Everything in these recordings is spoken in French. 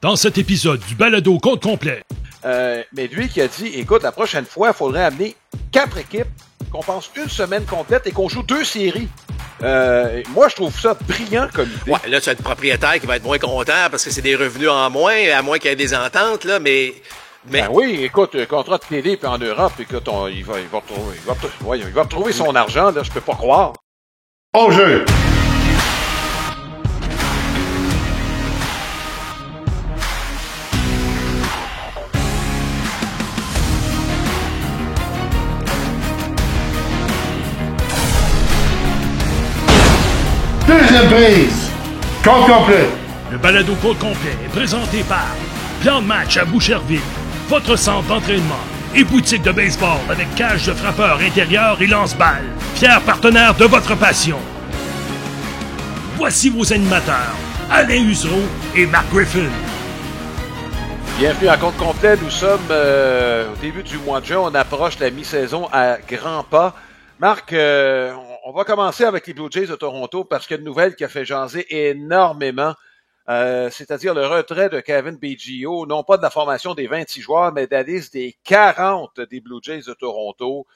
Dans cet épisode du balado compte complet. Mais lui qui a dit, écoute, la prochaine fois, il faudrait amener 4 équipes, qu'on pense une semaine complète et qu'on joue 2 séries. Moi, je trouve ça brillant comme idée. Ouais, là, tu as le propriétaire qui va être moins content parce que c'est des revenus en moins, à moins qu'il y ait des ententes, là, mais... Ben oui, écoute, contrat de télé puis en Europe, écoute, il va retrouver son argent, là, je peux pas croire. Au jeu! Deuxième prise! Compte complet! Le balado compte complet est présenté par Plan de match à Boucherville, votre centre d'entraînement et boutique de baseball avec cage de frappeur intérieur et lance-balles. Fier partenaire de votre passion. Voici vos animateurs, Alain Usereau et Mark Griffin. Bienvenue à compte complet. Nous sommes au début du mois de juin. On approche la mi-saison à grands pas. Marc, on va commencer avec les Blue Jays de Toronto parce qu'il y a une nouvelle qui a fait jaser énormément. C'est-à-dire le retrait de Cavan Biggio, non pas de la formation des 26 joueurs, mais de la liste des 40 des Blue Jays de Toronto.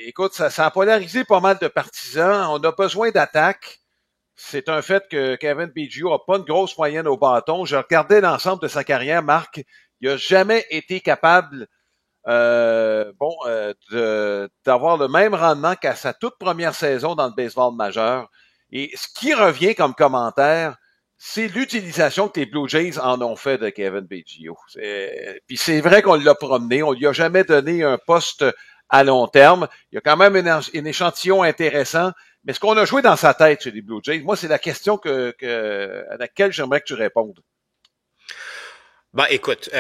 Écoute, ça a polarisé pas mal de partisans. On a besoin d'attaque. C'est un fait que Cavan Biggio n'a pas une grosse moyenne au bâton. Je regardais l'ensemble de sa carrière, Marc. Il n'a jamais été capable d'avoir le même rendement qu'à sa toute première saison dans le baseball majeur. Et ce qui revient comme commentaire, c'est l'utilisation que les Blue Jays en ont fait de Cavan Biggio. Puis c'est vrai qu'on l'a promené, on lui a jamais donné un poste à long terme. Il y a quand même un échantillon intéressant. Mais ce qu'on a joué dans sa tête chez les Blue Jays, moi, c'est la question à laquelle j'aimerais que tu répondes. Ben, écoute,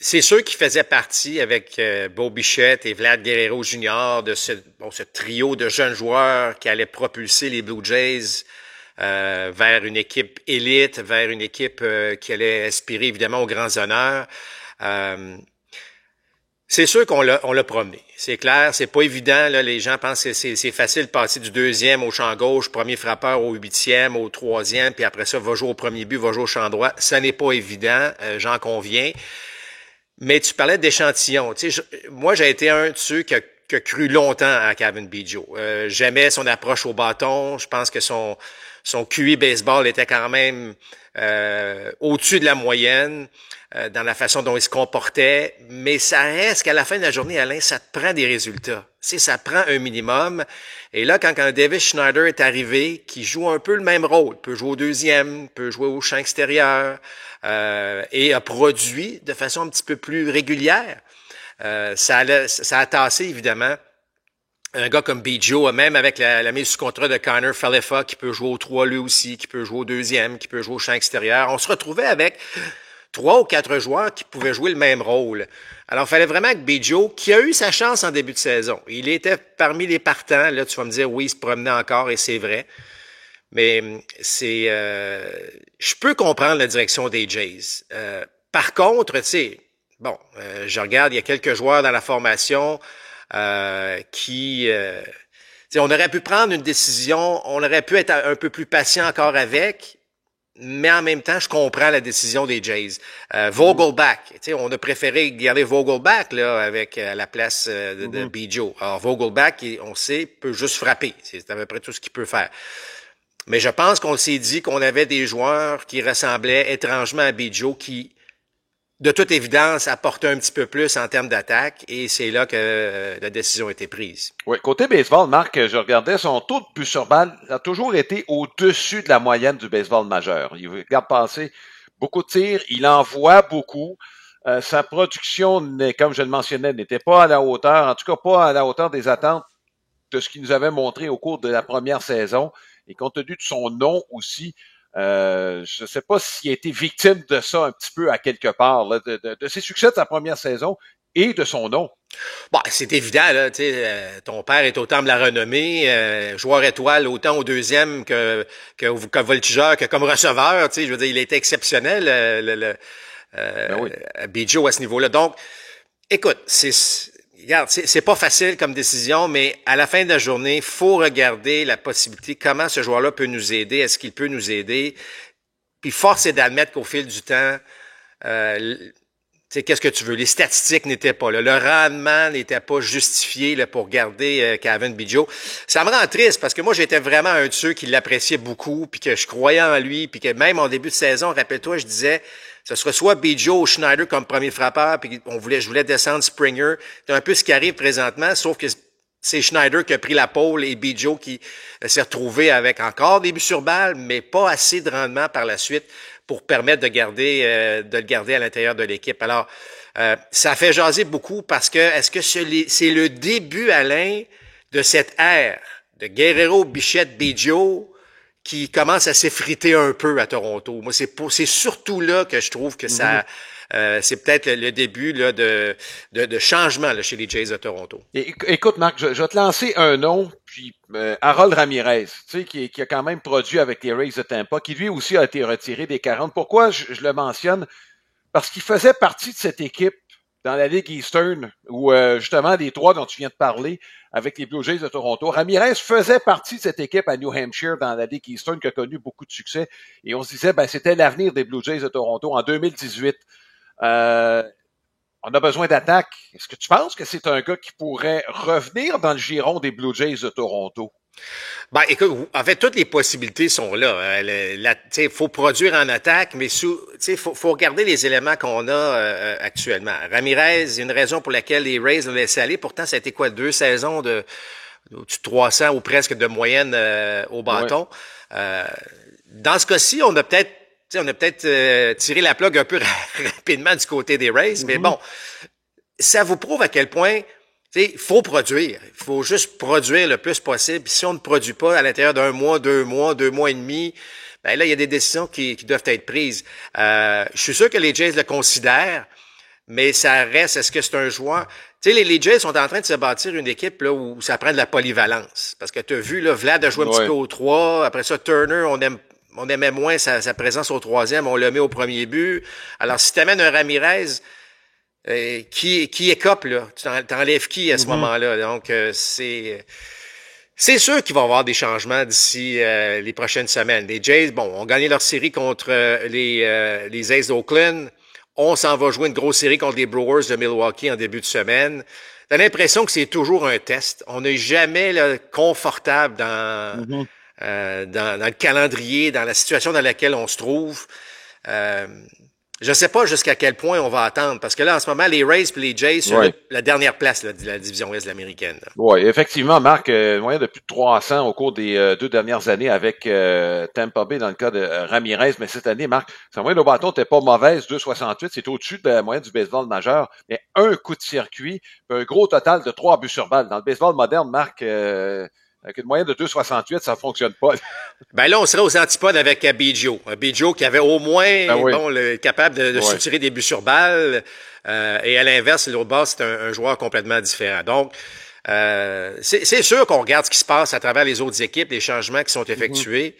c'est sûr qu'il faisait partie avec Bo Bichette et Vlad Guerrero Jr. de ce trio de jeunes joueurs qui allaient propulser les Blue Jays vers une équipe élite, vers une équipe qui allait aspirer évidemment aux grands honneurs. C'est sûr qu'on l'a promené. C'est clair, c'est pas évident. Là, les gens pensent que c'est facile de passer du deuxième au champ gauche, premier frappeur au huitième, au troisième, puis après ça, va jouer au premier but, va jouer au champ droit. Ça n'est pas évident, j'en conviens. Mais tu parlais d'échantillons. Tu sais, moi, j'ai été un de ceux qui a cru longtemps à Cavan Biggio. J'aimais son approche au bâton. Je pense que son QI baseball était quand même au-dessus de la moyenne dans la façon dont il se comportait. Mais ça reste qu'à la fin de la journée, Alain, ça te prend des résultats. Tu sais, ça prend un minimum. Et là, quand Davis Schneider est arrivé, qui joue un peu le même rôle, peut jouer au deuxième, peut jouer au champ extérieur, et a produit de façon un petit peu plus régulière. Ça a tassé, évidemment, un gars comme Biggio, même avec la mise sous contrat de Connor Falefa, qui peut jouer au 3 lui aussi, qui peut jouer au deuxième, qui peut jouer au champ extérieur. On se retrouvait avec 3 ou 4 joueurs qui pouvaient jouer le même rôle. Alors, il fallait vraiment que Biggio, qui a eu sa chance en début de saison, il était parmi les partants. Là, tu vas me dire, oui, il se promenait encore, et c'est vrai. Mais je peux comprendre la direction des Jays. Par contre, tu sais, je regarde, il y a quelques joueurs dans la formation qui, on aurait pu prendre une décision, on aurait pu être un peu plus patient encore avec, mais en même temps, je comprends la décision des Jays. Vogelbach, on a préféré garder Vogelbach là avec la place de Biggio. Alors Vogelbach, on sait, peut juste frapper. C'est à peu près tout ce qu'il peut faire. Mais je pense qu'on s'est dit qu'on avait des joueurs qui ressemblaient étrangement à Biggio, qui, de toute évidence, apportaient un petit peu plus en termes d'attaque, et c'est là que la décision a été prise. Oui, côté baseball, Marc, je regardais son taux de but sur balle a toujours été au-dessus de la moyenne du baseball majeur. Il regarde passer beaucoup de tirs, il envoie beaucoup. Sa production, comme je le mentionnais, n'était pas à la hauteur, en tout cas pas à la hauteur des attentes de ce qu'il nous avait montré au cours de la première saison. Et compte tenu de son nom aussi, je ne sais pas s'il a été victime de ça un petit peu à quelque part, là, de ses succès de sa première saison et de son nom. Bon, c'est évident, là, tu sais, ton père est au temple de la renommée, joueur étoile autant au deuxième que voltigeur que comme receveur, tu sais, je veux dire, il était exceptionnel, Biggio à ce niveau-là. Donc, écoute, regarde, c'est pas facile comme décision, mais à la fin de la journée, faut regarder la possibilité, comment ce joueur-là peut nous aider, est-ce qu'il peut nous aider? Puis force est d'admettre qu'au fil du temps, qu'est-ce que tu veux? Les statistiques n'étaient pas là. Le rendement n'était pas justifié là, pour garder Kevin Biggio. Ça me rend triste parce que moi, j'étais vraiment un de ceux qui l'appréciait beaucoup, puis que je croyais en lui, puis que même en début de saison, rappelle-toi, je disais, ce serait soit Biggio ou Schneider comme premier frappeur, puis je voulais descendre Springer. C'est un peu ce qui arrive présentement, sauf que c'est Schneider qui a pris la pole et Biggio qui s'est retrouvé avec encore des buts sur balle, mais pas assez de rendement par la suite pour permettre de le garder à l'intérieur de l'équipe. Alors, ça fait jaser beaucoup parce que est-ce que c'est le début, Alain, de cette ère de Guerrero, Bichette, Biggio qui commence à s'effriter un peu à Toronto? Moi, c'est surtout là que je trouve que ça... c'est peut-être le début là, de changement là, chez les Jays de Toronto. Écoute, Marc, je vais te lancer un nom, puis Harold Ramirez, tu sais, qui a quand même produit avec les Rays de Tampa, qui lui aussi a été retiré des 40. Pourquoi je le mentionne? Parce qu'il faisait partie de cette équipe dans la Ligue Eastern, où justement les trois dont tu viens de parler, avec les Blue Jays de Toronto. Ramirez faisait partie de cette équipe à New Hampshire dans la Ligue Eastern qui a connu beaucoup de succès. Et on se disait, c'était l'avenir des Blue Jays de Toronto en 2018. On a besoin d'attaque. Est-ce que tu penses que c'est un gars qui pourrait revenir dans le giron des Blue Jays de Toronto? Ben, écoute, en fait, toutes les possibilités sont là. Il faut produire en attaque, mais faut regarder les éléments qu'on a actuellement. Ramirez, il y a une raison pour laquelle les Rays l'ont laissé aller. Pourtant, ça a été quoi, 2 saisons de 300 ou presque de moyenne au bâton. Ouais. Dans ce cas-ci, on a peut-être tiré la plug un peu rapidement du côté des Rays, mais bon, ça vous prouve à quel point il faut produire. Il faut juste produire le plus possible. Puis si on ne produit pas à l'intérieur d'1 mois, 2 mois, 2 mois et demi, ben là, il y a des décisions qui doivent être prises. Je suis sûr que les Jays le considèrent, mais ça reste, est-ce que c'est un joueur... Tu sais, les Jays sont en train de se bâtir une équipe là où ça prend de la polyvalence. Parce que tu as vu, là, Vlad a joué un petit peu au 3. Après ça, Turner, on aimait moins sa présence au 3e, on le met au premier but. Alors, si tu amènes un Ramirez... qui écope, là? T'enlèves qui à ce moment-là? Donc, c'est sûr qu'il va y avoir des changements d'ici les prochaines semaines. Les Jays, ont gagné leur série contre les Aces d'Oakland. On s'en va jouer une grosse série contre les Brewers de Milwaukee en début de semaine. T'as l'impression que c'est toujours un test. On n'est jamais là, confortable dans le calendrier, dans la situation dans laquelle on se trouve. Je ne sais pas jusqu'à quel point on va attendre, parce que là, en ce moment, les Rays et les Jays sont la dernière place là, de la division Ouest de l'américaine. Oui, effectivement, Marc, moyen de plus de 300 au cours des 2 dernières années avec Tampa Bay dans le cas de Ramirez, mais cette année, Marc, sa moyenne au bâton n'était pas mauvaise, 2,68, c'est au-dessus de la moyenne du baseball majeur, mais un coup de circuit, un gros total de 3 buts sur balle. Dans le baseball moderne, Marc... avec une moyenne de 2,68, ça fonctionne pas. Ben là, on serait aux antipodes avec Biggio. Biggio qui avait au moins capable de soutirer des buts sur balle. Et à l'inverse, l'autre bas, c'est un joueur complètement différent. Donc, c'est sûr qu'on regarde ce qui se passe à travers les autres équipes, les changements qui sont effectués.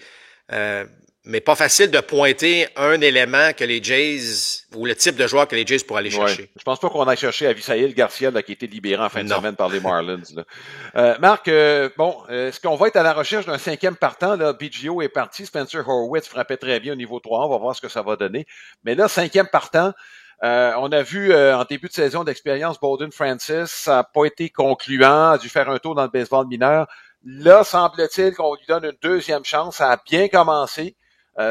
Mais pas facile de pointer un élément que les Jays, ou le type de joueur que les Jays pourraient aller chercher. Je pense pas qu'on aille chercher Avisaïl Garcia, là, qui a été libéré en fin de semaine par les Marlins, là. Marc, est-ce qu'on va être à la recherche d'un 5e partant, là? Biggio est parti, Spencer Horwitz frappait très bien au niveau 3, on va voir ce que ça va donner. Mais là, 5e partant, on a vu en début de saison d'expérience Bowden Francis, ça n'a pas été concluant, a dû faire un tour dans le baseball mineur. Là, semble-t-il qu'on lui donne une 2e chance, ça a bien commencé.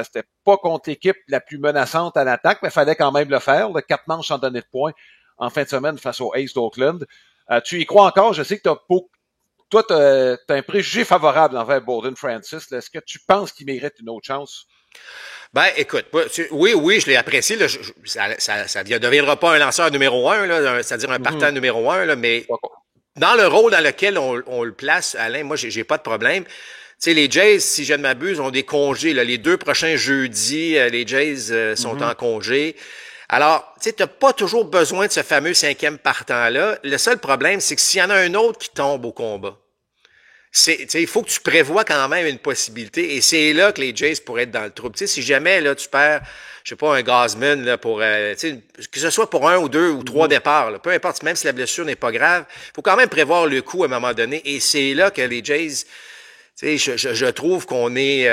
C'était pas contre l'équipe la plus menaçante à l'attaque, mais il fallait quand même le faire. 4 manches sans donner de points en fin de semaine face aux Aces d'Oakland. Tu y crois encore? Je sais que toi, t'as un préjugé favorable envers Bowden Francis. Là. Est-ce que tu penses qu'il mérite une autre chance? Ben, écoute, oui, je l'ai apprécié. Là, ça ne deviendra pas un lanceur numéro 1, là, c'est-à-dire un partant numéro 1, là, mais dans le rôle dans lequel on le place, Alain, moi, j'ai pas de problème. Tu sais, les Jays, si je ne m'abuse, ont des congés. Là. Les 2 prochains jeudis, les Jays sont en congé. Alors, tu sais, t'as pas toujours besoin de ce fameux 5e partant-là. Le seul problème, c'est que s'il y en a un autre qui tombe au combat, il faut que tu prévois quand même une possibilité. Et c'est là que les Jays pourraient être dans le trouble. Tu sais, si jamais là tu perds, je sais pas, un Gausman là pour, que ce soit pour 1 ou 2 ou 3 départs, là, peu importe, même si la blessure n'est pas grave, faut quand même prévoir le coup à un moment donné. Et c'est là que les Jays Tu sais, je trouve qu'on est,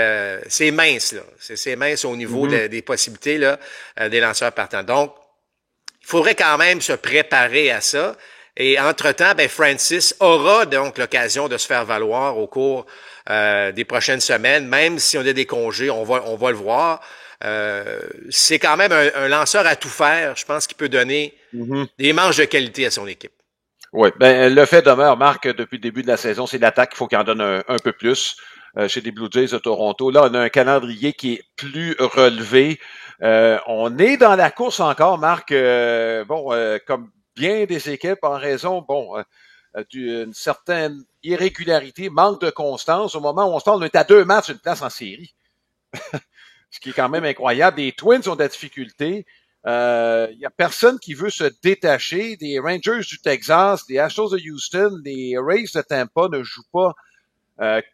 c'est mince là, c'est mince au niveau des possibilités là, des lanceurs partants. Donc, il faudrait quand même se préparer à ça. Et entre-temps, ben Francis aura donc l'occasion de se faire valoir au cours des prochaines semaines, même si on a des congés, on va le voir. C'est quand même un lanceur à tout faire. Je pense qu'il peut donner des manches de qualité à son équipe. Oui, ben le fait demeure, Marc, depuis le début de la saison, c'est l'attaque qu'il faut qu'il en donne un peu plus chez les Blue Jays de Toronto. Là, on a un calendrier qui est plus relevé. On est dans la course encore, Marc. Comme bien des équipes, en raison, d'une certaine irrégularité, manque de constance. Au moment où on se parle, on est à 2 matchs, une place en série. Ce qui est quand même incroyable. Les Twins ont de la difficulté. Il y a personne qui veut se détacher. Des Rangers du Texas, des Astros de Houston, les Rays de Tampa ne jouent pas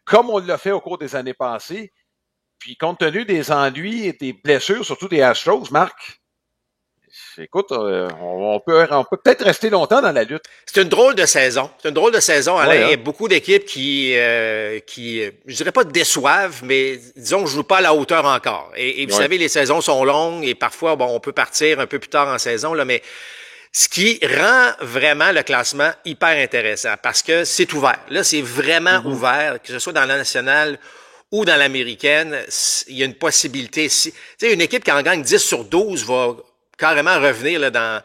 comme on l'a fait au cours des années passées. Puis compte tenu des ennuis et des blessures, surtout des Astros, Marc, écoute, on peut peut-être rester longtemps dans la lutte. C'est une drôle de saison. C'est une drôle de saison, Alain. Il y a beaucoup d'équipes qui, je dirais pas déçoivent, mais disons, jouent pas à la hauteur encore. Et vous savez, les saisons sont longues et parfois, on peut partir un peu plus tard en saison, là, mais ce qui rend vraiment le classement hyper intéressant parce que c'est ouvert. Là, c'est vraiment ouvert, que ce soit dans la nationale ou dans l'américaine. Il y a une possibilité. Tu sais, une équipe qui en gagne 10 sur 12 va carrément revenir là, dans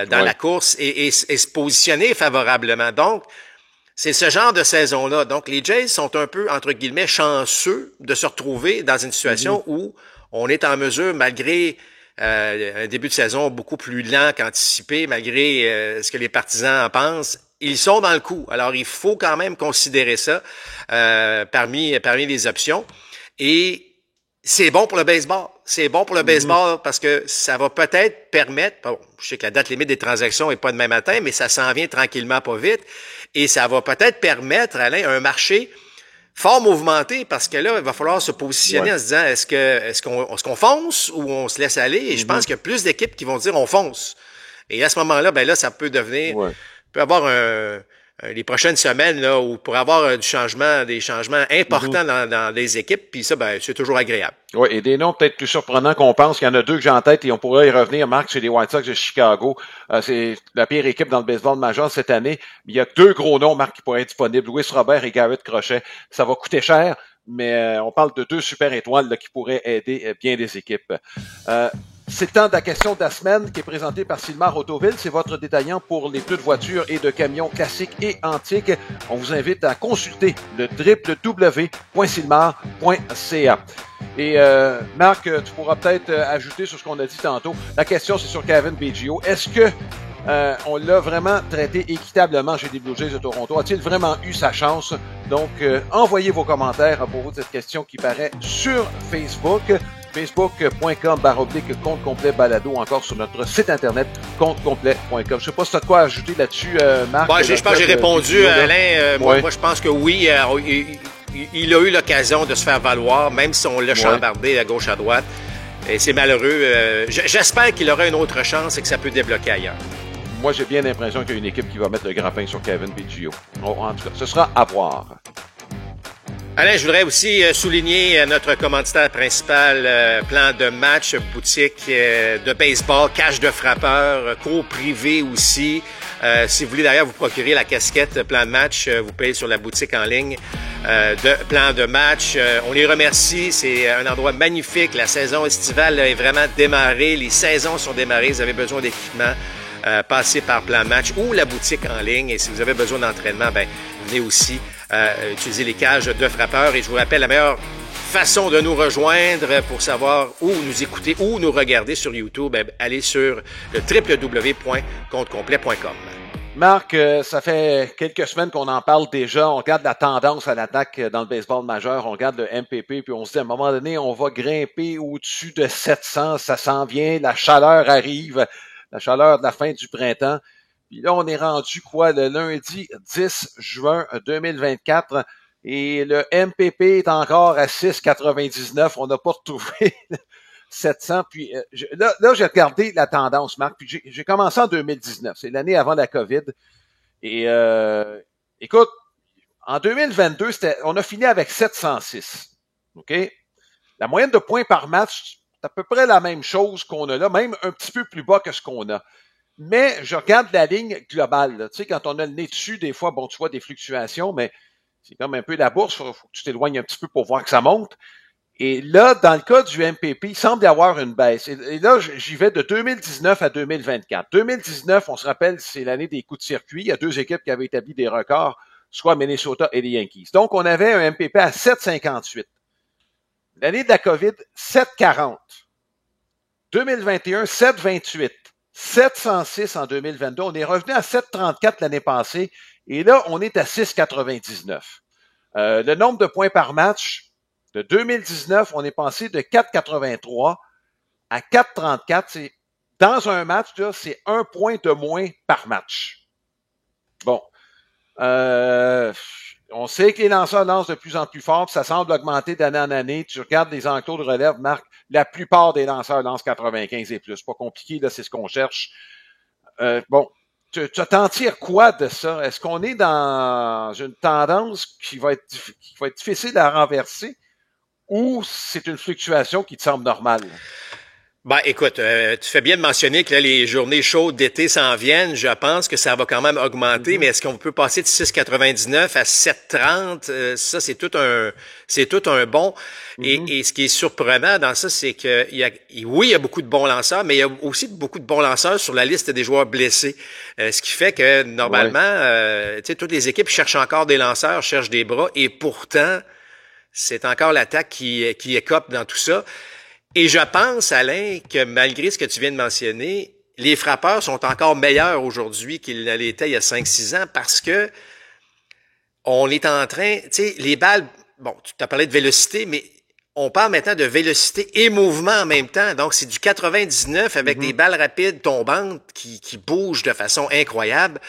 la course et se positionner favorablement. Donc, c'est ce genre de saison-là. Donc, les Jays sont un peu, entre guillemets, chanceux de se retrouver dans une situation où on est en mesure, malgré un début de saison beaucoup plus lent qu'anticipé, malgré ce que les partisans en pensent, ils sont dans le coup. Alors, il faut quand même considérer ça parmi les options. Et c'est bon pour le baseball. C'est bon pour le baseball parce que ça va peut-être permettre, je sais que la date limite des transactions est pas demain matin, mais ça s'en vient tranquillement, pas vite. Et ça va peut-être permettre, Alain, un marché fort mouvementé parce que là, il va falloir se positionner en se disant est-ce qu'on fonce ou on se laisse aller? Et je pense qu'il y a plus d'équipes qui vont dire on fonce. Et à ce moment-là, ben là, ça peut devenir, peut avoir les prochaines semaines là où pour avoir des changements importants dans les équipes, puis ça, ben c'est toujours agréable. Oui, et des noms peut-être plus surprenants qu'on pense. Il y en a 2 que j'ai en tête et on pourrait y revenir, Marc, chez les White Sox de Chicago. C'est la pire équipe dans le baseball majeur cette année. Il y a 2 gros noms, Marc, qui pourraient être disponibles. Luis Robert et Garrett Crochet. Ça va coûter cher, mais on parle de 2 super étoiles là, qui pourraient aider bien des équipes. C'est le temps de la question de la semaine qui est présentée par Sylmar Autoville. C'est votre détaillant pour les pneus de voitures et de camions classiques et antiques. On vous invite à consulter le www.sylmar.ca. Et Marc, tu pourras peut-être ajouter sur ce qu'on a dit tantôt. La question, c'est sur Cavan Biggio. Est-ce que on l'a vraiment traité équitablement chez les Blue Jays de Toronto? A-t-il vraiment eu sa chance? Donc, envoyez vos commentaires à propos de cette question qui paraît sur Facebook. Facebook.com/compte complet balado, encore sur notre site internet comptecomplet.com. Je sais pas si tu as de quoi ajouter là-dessus, Marc. Je pense que j'ai répondu, Alain. Moi, je pense que oui, il a eu l'occasion de se faire valoir, même si on l'a chambardé à gauche à droite. Et c'est malheureux. J'espère qu'il aura une autre chance et que ça peut débloquer ailleurs. Moi, j'ai bien l'impression qu'il y a une équipe qui va mettre le grappin sur Cavan Biggio. En tout cas, ce sera à voir. Alain, je voudrais aussi souligner notre commanditaire principal, Plan de match, boutique de baseball, cage de frappeur, cours privé aussi. Si vous voulez d'ailleurs vous procurer la casquette Plan de match, vous payez sur la boutique en ligne de Plan de match. On les remercie, c'est un endroit magnifique. La saison estivale est vraiment démarrée, les saisons sont démarrées, vous avez besoin d'équipement. Passez par Plan de match ou la boutique en ligne. Et si vous avez besoin d'entraînement, venez aussi utiliser les cages de frappeurs. Et je vous rappelle, la meilleure façon de nous rejoindre pour savoir où nous écouter ou nous regarder sur YouTube, allez sur le www.comptecomplet.com. Marc, ça fait quelques semaines qu'on en parle déjà. On regarde la tendance à l'attaque dans le baseball majeur. On regarde le MPP, puis on se dit à un moment donné, on va grimper au-dessus de 700. Ça s'en vient, la chaleur arrive. La chaleur de la fin du printemps. Puis là, on est rendu le lundi 10 juin 2024 et le MPP est encore à 6,99. On n'a pas retrouvé 700. Puis là, j'ai regardé la tendance, Marc. Puis j'ai commencé en 2019. C'est l'année avant la COVID. Et écoute, En 2022, on a fini avec 706. OK? La moyenne de points par match, c'est à peu près la même chose qu'on a là, même un petit peu plus bas que ce qu'on a. Mais je regarde la ligne globale. Là. Tu sais, quand on a le nez dessus, des fois, bon, tu vois des fluctuations, mais c'est comme un peu la bourse. Il faut que tu t'éloignes un petit peu pour voir que ça monte. Et là, dans le cas du MPP, il semble y avoir une baisse. Et là, j'y vais de 2019 à 2024. 2019, on se rappelle, c'est l'année des coups de circuit. Il y a deux équipes qui avaient établi des records, soit Minnesota et les Yankees. Donc, on avait un MPP à 7,58. L'année de la COVID, 7,40. 2021, 7,28. 706 en 2022. On est revenu à 7,34 l'année passée. Et là, on est à 6,99. Le nombre de points par match, de 2019, on est passé de 4,83 à 4,34. C'est, dans un match, là, c'est 1 point de moins par match. Bon. On sait que les lanceurs lancent de plus en plus fort, puis ça semble augmenter d'année en année. Tu regardes les enclos de relève, Marc, la plupart des lanceurs lancent 95 et plus. C'est pas compliqué, là, c'est ce qu'on cherche. Bon, tu t'en tires quoi de ça? Est-ce qu'on est dans une tendance qui va être difficile à renverser ou c'est une fluctuation qui te semble normale? Ben, écoute, tu fais bien de mentionner que là, les journées chaudes d'été s'en viennent. Je pense que ça va quand même augmenter, mais est-ce qu'on peut passer de 6,99 à 7,30? Ça, c'est tout un bon. Et ce qui est surprenant dans ça, c'est que oui, il y a beaucoup de bons lanceurs, mais il y a aussi beaucoup de bons lanceurs sur la liste des joueurs blessés. Ce qui fait que, normalement, tu sais, toutes les équipes cherchent encore des lanceurs, cherchent des bras, et pourtant, c'est encore l'attaque qui écope dans tout ça. Et je pense, Alain, que malgré ce que tu viens de mentionner, les frappeurs sont encore meilleurs aujourd'hui qu'ils ne l'étaient il y a 5-6 ans parce que on est en train, tu sais, les balles, bon, tu t'as parlé de vélocité, mais on parle maintenant de vélocité et mouvement en même temps. Donc, c'est du 99 avec des balles rapides tombantes qui bougent de façon incroyable.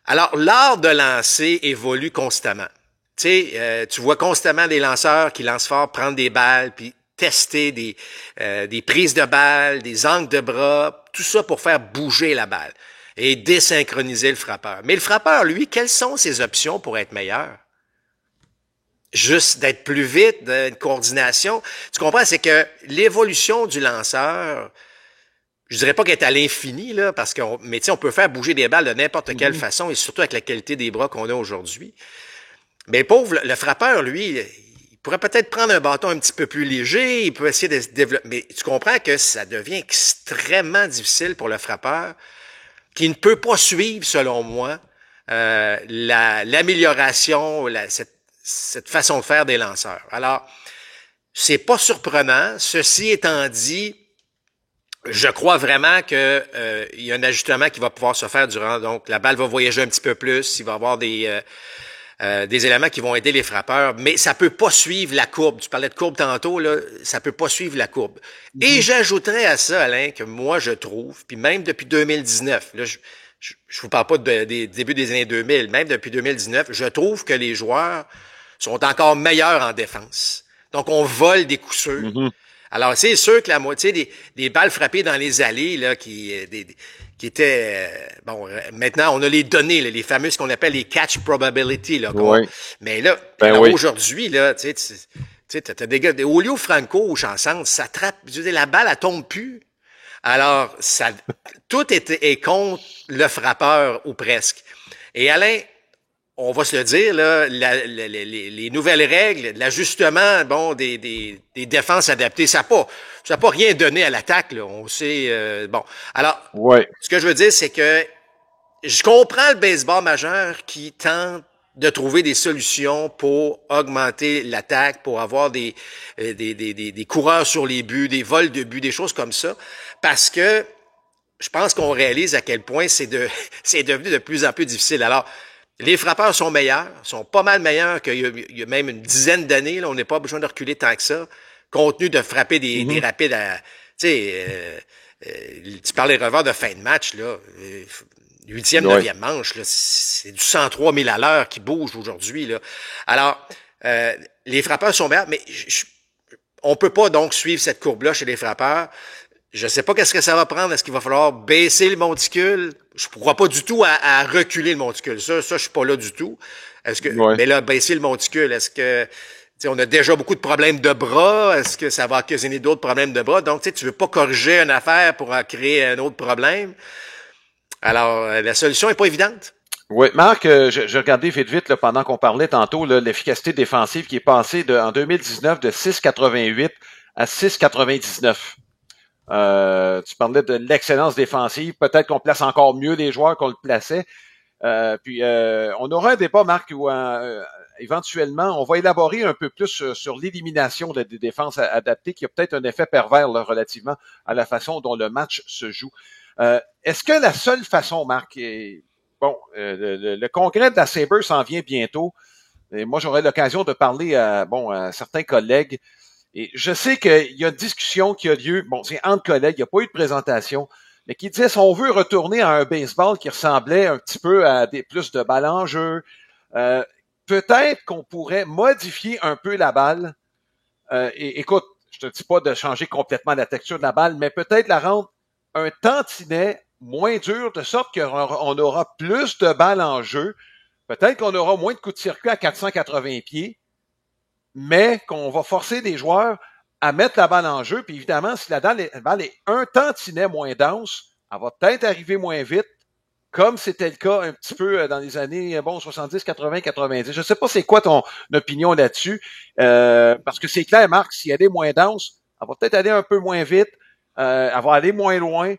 Alors, l'art de lancer évolue constamment. Tu sais, tu vois constamment des lanceurs qui lancent fort, prendre des balles, puis tester des prises de balles, des angles de bras, tout ça pour faire bouger la balle et désynchroniser le frappeur. Mais le frappeur, lui, quelles sont ses options pour être meilleur? Juste d'être plus vite, d'une coordination. Tu comprends? C'est que l'évolution du lanceur, je dirais pas qu'elle est à l'infini, là, parce mais tu sais, on peut faire bouger des balles de n'importe quelle façon et surtout avec la qualité des bras qu'on a aujourd'hui. Mais pauvre, le frappeur, lui, il pourrait peut-être prendre un bâton un petit peu plus léger, il peut essayer de se développer. Mais tu comprends que ça devient extrêmement difficile pour le frappeur qui ne peut pas suivre, selon moi, l'amélioration, cette façon de faire des lanceurs. Alors, c'est pas surprenant. Ceci étant dit, je crois vraiment que il y a un ajustement qui va pouvoir se faire durant. Donc, la balle va voyager un petit peu plus. Il va y avoir des éléments qui vont aider les frappeurs, mais ça peut pas suivre la courbe. Tu parlais de courbe tantôt, là, ça peut pas suivre la courbe. Et j'ajouterais à ça, Alain, que moi, je trouve, puis même depuis 2019, là, je vous parle pas des débuts des années 2000, même depuis 2019, je trouve que les joueurs sont encore meilleurs en défense. Donc, on vole des coups sûrs. Alors, c'est sûr que la moitié des balles frappées dans les allées, là, qui étaient, bon, maintenant, on a les données, là, les fameuses qu'on appelle les catch probability, là. Mais là, aujourd'hui, là, tu sais, t'as des gars, au lieu Franco ou Chansante, ça trappe, je veux dire, la balle, elle tombe plus. Alors, tout est contre le frappeur, ou presque. Et Alain, on va se le dire, là, les nouvelles règles, l'ajustement, bon, des défenses adaptées, ça n'a pas rien donné à l'attaque, là. On sait, bon. Alors, ce que je veux dire, c'est que je comprends le baseball majeur qui tente de trouver des solutions pour augmenter l'attaque, pour avoir des coureurs sur les buts, des vols de buts, des choses comme ça, parce que je pense qu'on réalise à quel point c'est devenu de plus en plus difficile. Alors, les frappeurs sont meilleurs, sont pas mal meilleurs qu'il y a même une dizaine d'années. Là, on n'est pas besoin de reculer tant que ça, compte tenu de frapper des rapides à... Tu sais, tu parles des revers de fin de match, là. 8e, 9e manche, là, c'est du 103 000 à l'heure qui bouge aujourd'hui, là. Alors, les frappeurs sont meilleurs, mais on peut pas donc suivre cette courbe-là chez les frappeurs. Je sais pas qu'est-ce que ça va prendre. Est-ce qu'il va falloir baisser le monticule? Je ne crois pas du tout à reculer le monticule. Ça, je suis pas là du tout. Mais là, baisser le monticule, est-ce que, on a déjà beaucoup de problèmes de bras. Est-ce que ça va occasionner d'autres problèmes de bras? Donc, tu veux pas corriger une affaire pour en créer un autre problème. Alors, la solution est pas évidente. Oui, Marc, je regardais vite là, pendant qu'on parlait tantôt, là, l'efficacité défensive qui est passée en 2019 de 6,88 à 6,99. Tu parlais de l'excellence défensive. Peut-être qu'on place encore mieux les joueurs qu'on le plaçait. Puis on aura un débat, Marc, où éventuellement, on va élaborer un peu plus sur l'élimination des défenses adaptées, qui a peut-être un effet pervers là, relativement à la façon dont le match se joue. Est-ce que la seule façon, Marc, le congrès de la Sabre s'en vient bientôt. Et moi, j'aurai l'occasion de parler à certains collègues. Et je sais qu'il y a une discussion qui a lieu, c'est entre collègues, il n'y a pas eu de présentation, mais qui disait si on veut retourner à un baseball qui ressemblait un petit peu à plus de balles en jeu, peut-être qu'on pourrait modifier un peu la balle. Et écoute, je te dis pas de changer complètement la texture de la balle, mais peut-être la rendre un tantinet moins dur, de sorte qu'on aura plus de balles en jeu. Peut-être qu'on aura moins de coups de circuit à 480 pieds, mais qu'on va forcer des joueurs à mettre la balle en jeu. Puis évidemment, si la balle est un tantinet moins dense, elle va peut-être arriver moins vite, comme c'était le cas un petit peu dans les années 70, 80, 90. Je sais pas c'est quoi ton opinion là-dessus, parce que c'est clair, Marc, si elle est moins dense, elle va peut-être aller un peu moins vite, elle va aller moins loin,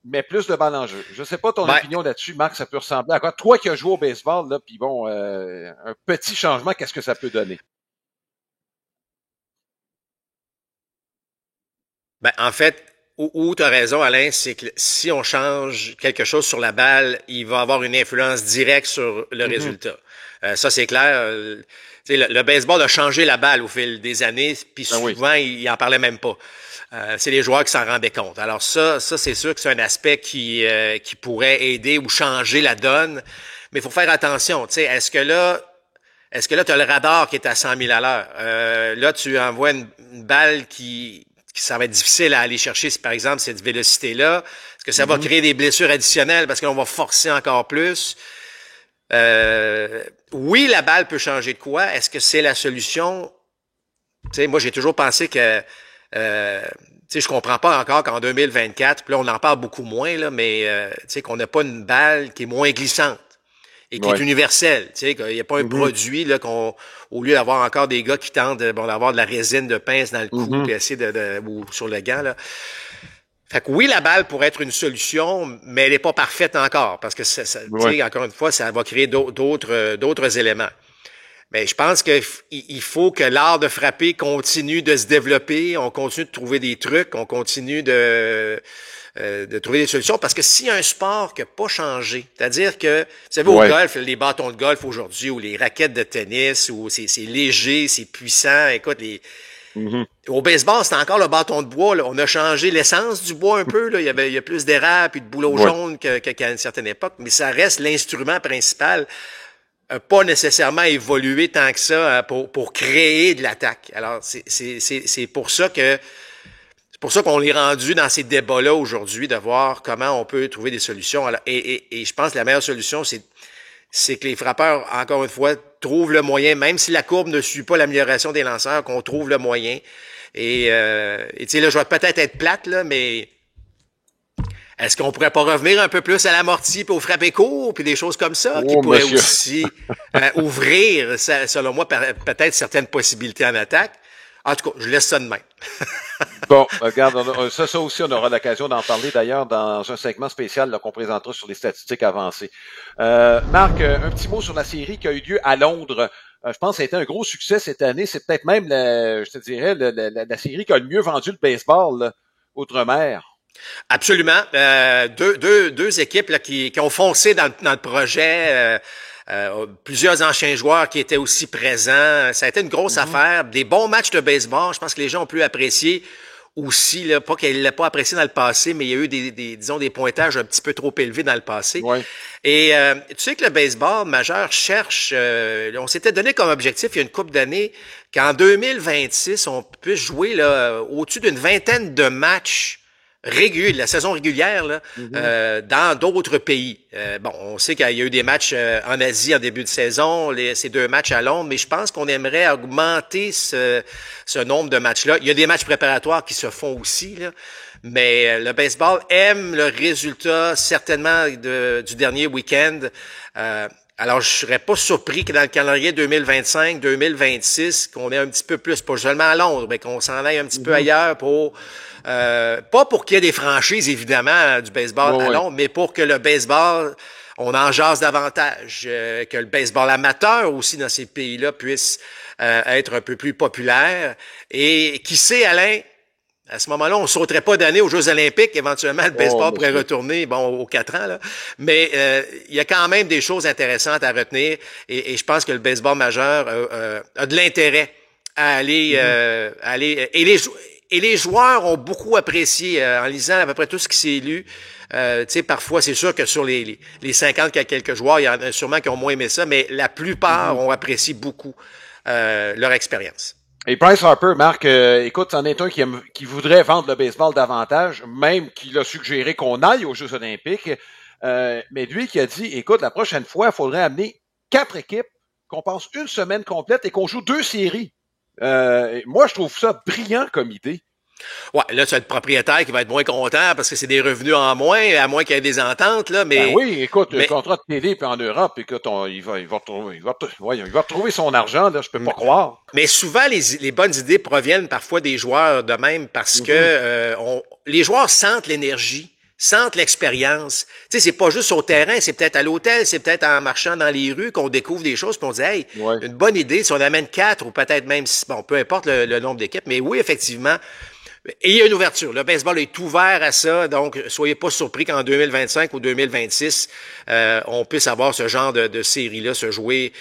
mais plus de balles en jeu. Je sais pas ton opinion là-dessus, Marc, ça peut ressembler à quoi? Toi qui as joué au baseball, là, puis un petit changement, qu'est-ce que ça peut donner? En fait, où tu as raison, Alain, c'est que si on change quelque chose sur la balle, il va avoir une influence directe sur le résultat. Ça, c'est clair. Le baseball a changé la balle au fil des années, puis souvent, il en parlait même pas. C'est les joueurs qui s'en rendaient compte. Alors ça, c'est sûr que c'est un aspect qui pourrait aider ou changer la donne. Mais il faut faire attention. Est-ce que là, tu as le radar qui est à 100 000 à l'heure? Là, tu envoies une balle qui ça va être difficile à aller chercher, si par exemple cette vélocité-là. Est-ce que ça va créer des blessures additionnelles parce qu'on va forcer encore plus? Oui, la balle peut changer de quoi? Est-ce que c'est la solution? Moi, j'ai toujours pensé que je comprends pas encore qu'en 2024, puis là, on en parle beaucoup moins, là, mais qu'on n'a pas une balle qui est moins glissante et qui est universelle. Qu'il n'y a pas un produit là au lieu d'avoir encore des gars qui tentent d'avoir de la résine de pince dans le cou puis essayer ou sur le gant. Là. Fait que oui, la balle pourrait être une solution, mais elle n'est pas parfaite encore parce que encore une fois, ça va créer d'autres éléments. Mais je pense qu'il faut que l'art de frapper continue de se développer, on continue de trouver des trucs, on continue de trouver des solutions, parce que s'il y a un sport qui n'a pas changé, c'est-à-dire que, vous savez, au golf, les bâtons de golf aujourd'hui, ou les raquettes de tennis, où c'est léger, c'est puissant, écoute, au baseball, c'est encore le bâton de bois, là. On a changé l'essence du bois un peu, là. Il y a plus d'érable puis de bouleaux jaunes qu'à une certaine époque, mais ça reste l'instrument principal, pas nécessairement évolué tant que ça pour créer de l'attaque. Alors, c'est pour ça que c'est pour ça qu'on est rendu dans ces débats-là aujourd'hui, de voir comment on peut trouver des solutions. Alors, et je pense que la meilleure solution, c'est que les frappeurs, encore une fois, trouvent le moyen, même si la courbe ne suit pas l'amélioration des lanceurs, qu'on trouve le moyen. Et tu sais, là, je vais peut-être être plate, là, mais est-ce qu'on pourrait pas revenir un peu plus à l'amorti puis au frappé court puis des choses comme ça qui pourraient aussi ouvrir, selon moi, peut-être certaines possibilités en attaque? En tout cas, je laisse ça de même. Bon, regarde, ça aussi, on aura l'occasion d'en parler d'ailleurs dans un segment spécial là, qu'on présentera sur les statistiques avancées. Marc, un petit mot sur la série qui a eu lieu à Londres. Je pense que ça a été un gros succès cette année. C'est peut-être même, je te dirais, la série qui a le mieux vendu le baseball là, outre-mer. Absolument. Deux équipes là, qui ont foncé dans le projet. Plusieurs anciens joueurs qui étaient aussi présents. Ça a été une grosse affaire. Des bons matchs de baseball. Je pense que les gens ont pu apprécier aussi, là, pas qu'elle l'a pas apprécié dans le passé, mais il y a eu des pointages un petit peu trop élevés dans le passé. Ouais. Et tu sais que le baseball majeur cherche, on s'était donné comme objectif il y a une couple d'années qu'en 2026, on puisse jouer là au-dessus d'une vingtaine de matchs de la saison régulière là, dans d'autres pays. Bon, on sait qu'il y a eu des matchs en Asie en début de saison, ces 2 matchs à Londres, mais je pense qu'on aimerait augmenter ce nombre de matchs-là. Il y a des matchs préparatoires qui se font aussi, là, mais le baseball aime le résultat certainement du dernier week-end. Alors, je serais pas surpris que dans le calendrier 2025-2026, qu'on ait un petit peu plus, pas seulement à Londres, mais qu'on s'en aille un petit peu ailleurs pour, pas pour qu'il y ait des franchises, évidemment, du baseball à Londres, mais pour que le baseball, on en jase davantage, que le baseball amateur aussi dans ces pays-là puisse être un peu plus populaire. Et qui sait, Alain, à ce moment-là, on ne sauterait pas d'année aux Jeux olympiques. Éventuellement, le baseball pourrait retourner aux 4 ans. Là. Mais il y a quand même des choses intéressantes à retenir. Et je pense que le baseball majeur a de l'intérêt à aller... Et les joueurs ont beaucoup apprécié, en lisant à peu près tout ce qui s'est lu. Tu sais, parfois, c'est sûr que sur les 50 qu'il y a quelques joueurs, il y en a sûrement qui ont moins aimé ça, mais la plupart ont apprécié beaucoup leur expérience. Et Bryce Harper, Marc, écoute, c'en est un qui voudrait vendre le baseball davantage, même qu'il a suggéré qu'on aille aux Jeux olympiques. Mais lui qui a dit, écoute, la prochaine fois, il faudrait amener 4 équipes, qu'on passe une semaine complète et qu'on joue 2 séries. Moi, je trouve ça brillant comme idée. Ouais, là, tu as le propriétaire qui va être moins content parce que c'est des revenus en moins, à moins qu'il y ait des ententes, là, mais... Ben oui, écoute, le contrat de télé, puis en Europe, écoute, il va retrouver son argent, là, je peux pas croire. Mais souvent, les bonnes idées proviennent parfois des joueurs de même parce que les joueurs sentent l'énergie, sentent l'expérience. Tu sais, c'est pas juste au terrain, c'est peut-être à l'hôtel, c'est peut-être en marchant dans les rues qu'on découvre des choses, puis on dit, hey, une bonne idée, si on amène 4 ou peut-être même 6, bon, peu importe le nombre d'équipes, mais oui, effectivement... Et il y a une ouverture. Le baseball est ouvert à ça, donc soyez pas surpris qu'en 2025 ou 2026, on puisse avoir ce genre de série-là se jouer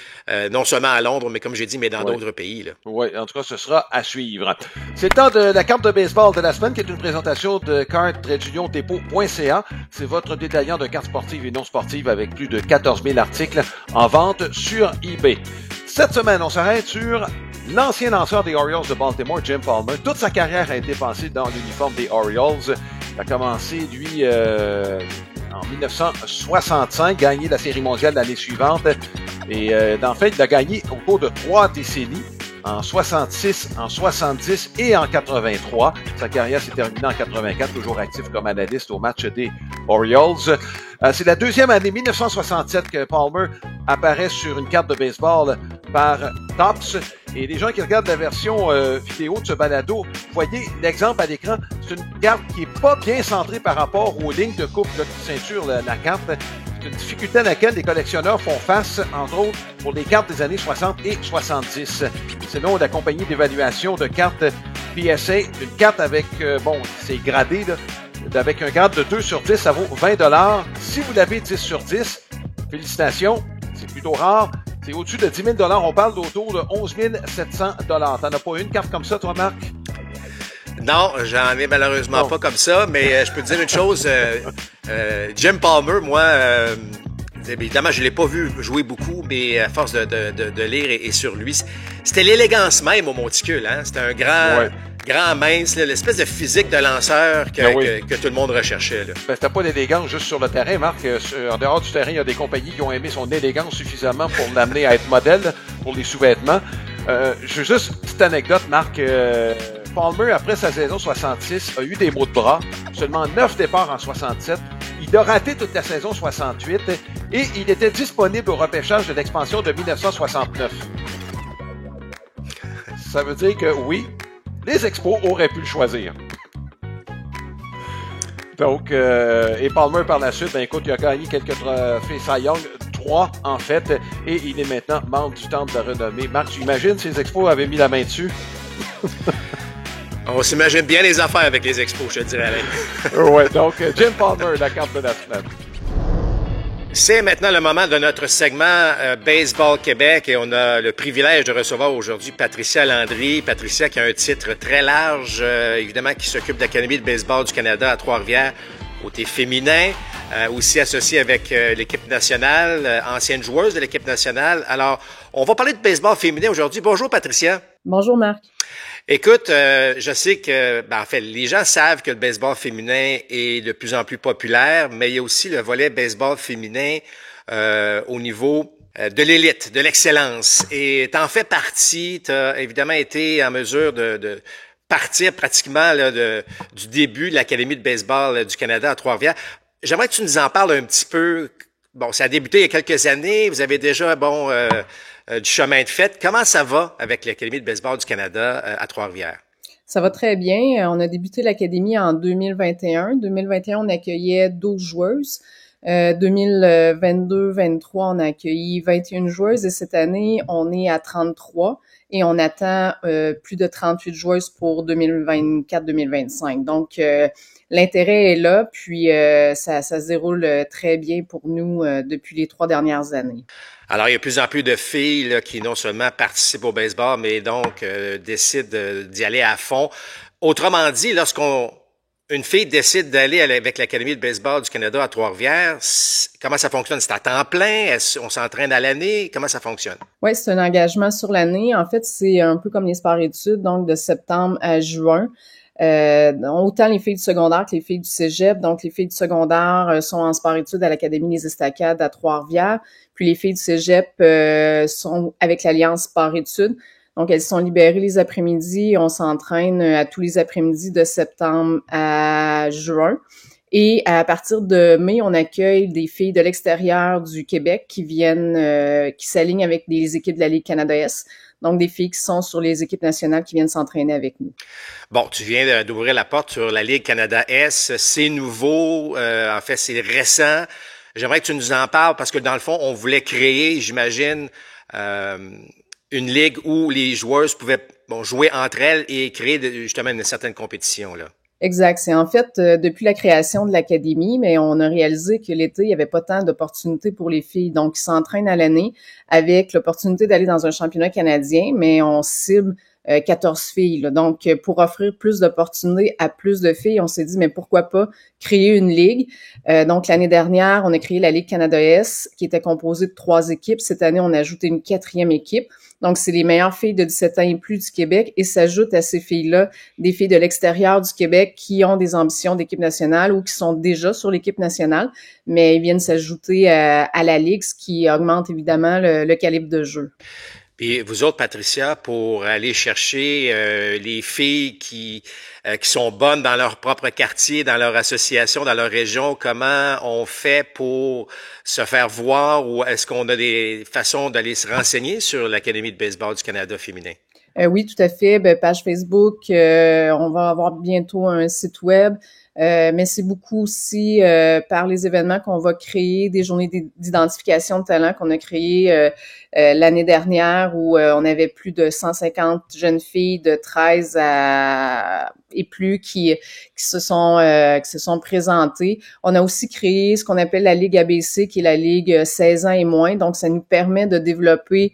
non seulement à Londres, mais comme j'ai dit, mais dans d'autres pays. Oui, en tout cas, ce sera à suivre. C'est le temps de la carte de baseball de la semaine, qui est une présentation de carte-dépôt.ca. C'est votre détaillant de cartes sportives et non sportives avec plus de 14 000 articles en vente sur eBay. Cette semaine, on s'arrête sur l'ancien lanceur des Orioles de Baltimore, Jim Palmer. Toute sa carrière a été passée dans l'uniforme des Orioles. Il a commencé, lui, en 1965, gagné la Série mondiale l'année suivante. Et en fait, il a gagné au cours de 3 décennies, en 66, en 70 et en 83. Sa carrière s'est terminée en 84, toujours actif comme analyste au match des Orioles. C'est la deuxième année, 1967, que Palmer apparaît sur une carte de baseball par Topps. Et les gens qui regardent la version vidéo de ce balado, vous voyez l'exemple à l'écran. C'est une carte qui est pas bien centrée par rapport aux lignes de coupe là, qui ceinturent la carte. C'est une difficulté à laquelle les collectionneurs font face, entre autres, pour les cartes des années 60 et 70. Selon la compagnie d'évaluation de cartes PSA, une carte avec, c'est gradé, là, avec un grade de 2 sur 10, ça vaut 20 $. Si vous l'avez 10 sur 10, félicitations, c'est plutôt rare. C'est au-dessus de 10 000 $. On parle d'autour de 11 700 $. T'en as pas une carte comme ça, toi, Marc? Non, j'en ai malheureusement pas comme ça, mais je peux te dire une chose. Jim Palmer, moi, évidemment, je l'ai pas vu jouer beaucoup, mais à force de lire et sur lui, c'était l'élégance même au monticule. Hein? C'était un grand mince, là, l'espèce de physique de lanceur que tout le monde recherchait. Là. Ben, c'était pas l'élégance juste sur le terrain, Marc. En dehors du terrain, il y a des compagnies qui ont aimé son élégance suffisamment pour l'amener à être modèle pour les sous-vêtements. Je veux juste une petite anecdote, Marc. Palmer, après sa saison 66, a eu des maux de bras. Seulement 9 départs en 67. Il a raté toute la saison 68 et il était disponible au repêchage de l'expansion de 1969. Ça veut dire que oui, les Expos auraient pu le choisir. Donc, et Palmer par la suite, écoute, il a gagné quelques trophées Cy Young, 3 en fait, et il est maintenant membre du Temple de la Renommée. Marc, tu imagines si les Expos avaient mis la main dessus? On s'imagine bien les affaires avec les Expos, je te dirais, Alain. Ouais, donc Jim Palmer, la carte de la semaine. C'est maintenant le moment de notre segment Baseball Québec et on a le privilège de recevoir aujourd'hui Patricia Landry. Patricia qui a un titre très large, évidemment, qui s'occupe de l'Académie de baseball du Canada à Trois-Rivières, côté féminin, aussi associée avec l'équipe nationale, ancienne joueuse de l'équipe nationale. Alors, on va parler de baseball féminin aujourd'hui. Bonjour Patricia. Bonjour Marc. Écoute, je sais que, en fait, les gens savent que le baseball féminin est de plus en plus populaire, mais il y a aussi le volet baseball féminin au niveau de l'élite, de l'excellence. Et t'en fais partie, t'as évidemment été en mesure de partir pratiquement là, du début de l'Académie de baseball du Canada à Trois-Rivières. J'aimerais que tu nous en parles un petit peu. Bon, ça a débuté il y a quelques années, vous avez déjà, du chemin de fait. Comment ça va avec l'Académie de baseball du Canada à Trois-Rivières? Ça va très bien. On a débuté l'Académie en 2021. 2021, on accueillait 12 joueuses. 2022-23, on a accueilli 21 joueuses et cette année, on est à 33 et on attend plus de 38 joueuses pour 2024-2025. Donc, l'intérêt est là, puis ça se déroule très bien pour nous depuis les 3 dernières années. Alors, il y a de plus en plus de filles là, qui non seulement participent au baseball, mais donc décident d'y aller à fond. Autrement dit, une fille décide d'aller avec l'Académie de baseball du Canada à Trois-Rivières, comment ça fonctionne? C'est à temps plein? On s'entraîne à l'année? Comment ça fonctionne? Oui, c'est un engagement sur l'année. En fait, c'est un peu comme les sports-études, donc de septembre à juin. Autant les filles du secondaire que les filles du cégep. Donc, les filles du secondaire sont en sport-études à l'Académie des Estacades à Trois-Rivières. Puis, les filles du cégep sont avec l'Alliance sport-études. Donc, elles sont libérées les après-midi. On s'entraîne à tous les après-midi de septembre à juin. Et à partir de mai, on accueille des filles de l'extérieur du Québec qui viennent, qui s'alignent avec des équipes de la Ligue Canada-Est. Donc, des filles qui sont sur les équipes nationales qui viennent s'entraîner avec nous. Bon, tu viens d'ouvrir la porte sur la Ligue Canada-Est. C'est nouveau. En fait, c'est récent. J'aimerais que tu nous en parles parce que, dans le fond, on voulait créer, j'imagine, une ligue où les joueuses pouvaient jouer entre elles et créer justement une certaine compétition, là. Exact. C'est en fait depuis la création de l'académie, mais on a réalisé que l'été, il n'y avait pas tant d'opportunités pour les filles. Donc, ils s'entraînent à l'année avec l'opportunité d'aller dans un championnat canadien, mais on cible 14 filles. Là. Donc, pour offrir plus d'opportunités à plus de filles, on s'est dit, mais pourquoi pas créer une ligue? Donc, l'année dernière, on a créé la Ligue Canada-Est, qui était composée de 3 équipes. Cette année, on a ajouté une 4e équipe. Donc, c'est les meilleures filles de 17 ans et plus du Québec et s'ajoutent à ces filles-là des filles de l'extérieur du Québec qui ont des ambitions d'équipe nationale ou qui sont déjà sur l'équipe nationale, mais ils viennent s'ajouter à la Ligue, ce qui augmente évidemment le calibre de jeu. Puis vous autres, Patricia, pour aller chercher les filles qui sont bonnes dans leur propre quartier, dans leur association, dans leur région, comment on fait pour se faire voir ou est-ce qu'on a des façons d'aller se renseigner sur l'Académie de baseball du Canada féminin? Oui, tout à fait. Page Facebook, on va avoir bientôt un site web. Mais c'est beaucoup aussi par les événements qu'on va créer, des journées d'identification de talent qu'on a créées l'année dernière où on avait plus de 150 jeunes filles de 13 et plus qui se sont présentées. On a aussi créé ce qu'on appelle la Ligue ABC, qui est la Ligue 16 ans et moins. Donc, ça nous permet de développer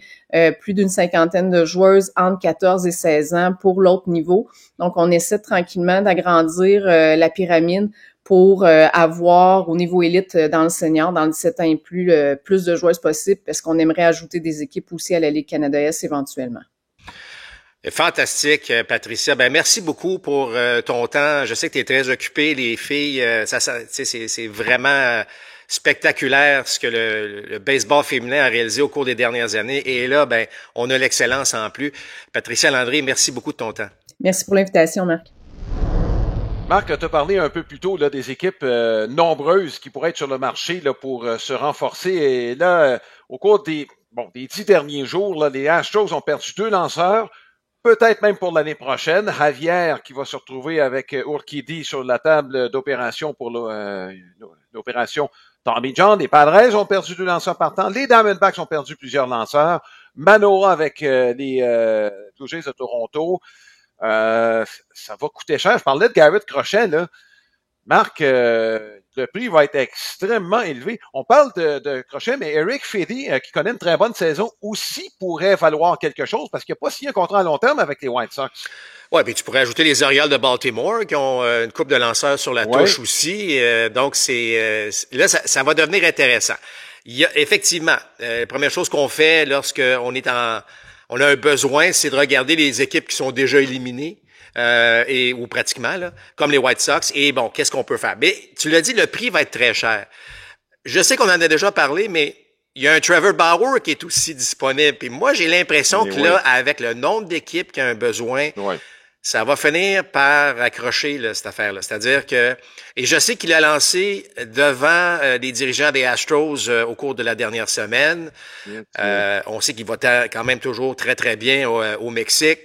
plus d'une 50aine de joueuses entre 14 et 16 ans pour l'autre niveau. Donc, on essaie tranquillement d'agrandir la pyramide pour avoir au niveau élite dans le senior, dans le 17 ans et plus, le plus de joueuses possible parce qu'on aimerait ajouter des équipes aussi à la Ligue Canada-Est éventuellement. Fantastique, Patricia. Merci beaucoup pour ton temps. Je sais que tu es très occupée, les filles. C'est vraiment spectaculaire ce que le baseball féminin a réalisé au cours des dernières années. Et là, on a l'excellence en plus. Patricia Landry, merci beaucoup de ton temps. Merci pour l'invitation, Marc. Marc, tu as parlé un peu plus tôt là, des équipes nombreuses qui pourraient être sur le marché là, pour se renforcer. Et là, au cours des 10 derniers jours, là, les Astros ont perdu 2 lanceurs, peut-être même pour l'année prochaine. Javier qui va se retrouver avec Urquidy sur la table d'opération pour l'opération Tommy John. Les Padres ont perdu 2 lanceurs partants. Les Diamondbacks ont perdu plusieurs lanceurs. Manoah avec les Blue Jays de Toronto. Ça va coûter cher. Je parlais de Garrett Crochet, là. Marc, le prix va être extrêmement élevé. On parle de Crochet, mais Eric Fedde, qui connaît une très bonne saison, aussi pourrait valoir quelque chose parce qu'il n'a pas signé un contrat à long terme avec les White Sox. Ouais, puis tu pourrais ajouter les Orioles de Baltimore qui ont une couple de lanceurs sur la touche aussi. Donc, là, ça va devenir intéressant. Il y a effectivement, la première chose qu'on fait lorsqu'on est on a un besoin, c'est de regarder les équipes qui sont déjà éliminées. Ou pratiquement, là, comme les White Sox. Et bon, qu'est-ce qu'on peut faire? Mais tu l'as dit, le prix va être très cher. Je sais qu'on en a déjà parlé, mais il y a un Trevor Bauer qui est aussi disponible. Puis moi, j'ai l'impression que là, avec le nombre d'équipes qui ont un besoin, ça va finir par accrocher là, cette affaire-là. C'est-à-dire que, et je sais qu'il a lancé devant les dirigeants des Astros au cours de la dernière semaine. On sait qu'il va quand même toujours très, très bien au Mexique.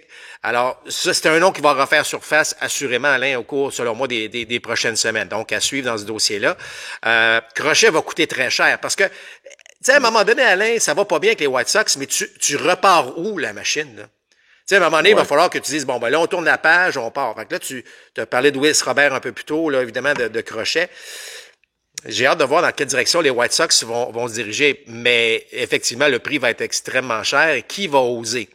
Alors, ça, c'est un nom qui va refaire surface, assurément, Alain, au cours, selon moi, des prochaines semaines. Donc, à suivre dans ce dossier-là. Crochet va coûter très cher parce que, tu sais, à un moment donné, Alain, ça va pas bien avec les White Sox, mais tu repars où, la machine, là? Tu sais, à un moment donné, il va falloir que tu dises, bon, ben là, on tourne la page, on part. Fait que là, tu as parlé de Willis Robert un peu plus tôt, là, évidemment, de Crochet. J'ai hâte de voir dans quelle direction les White Sox vont se diriger. Mais, effectivement, le prix va être extrêmement cher. Et qui va oser?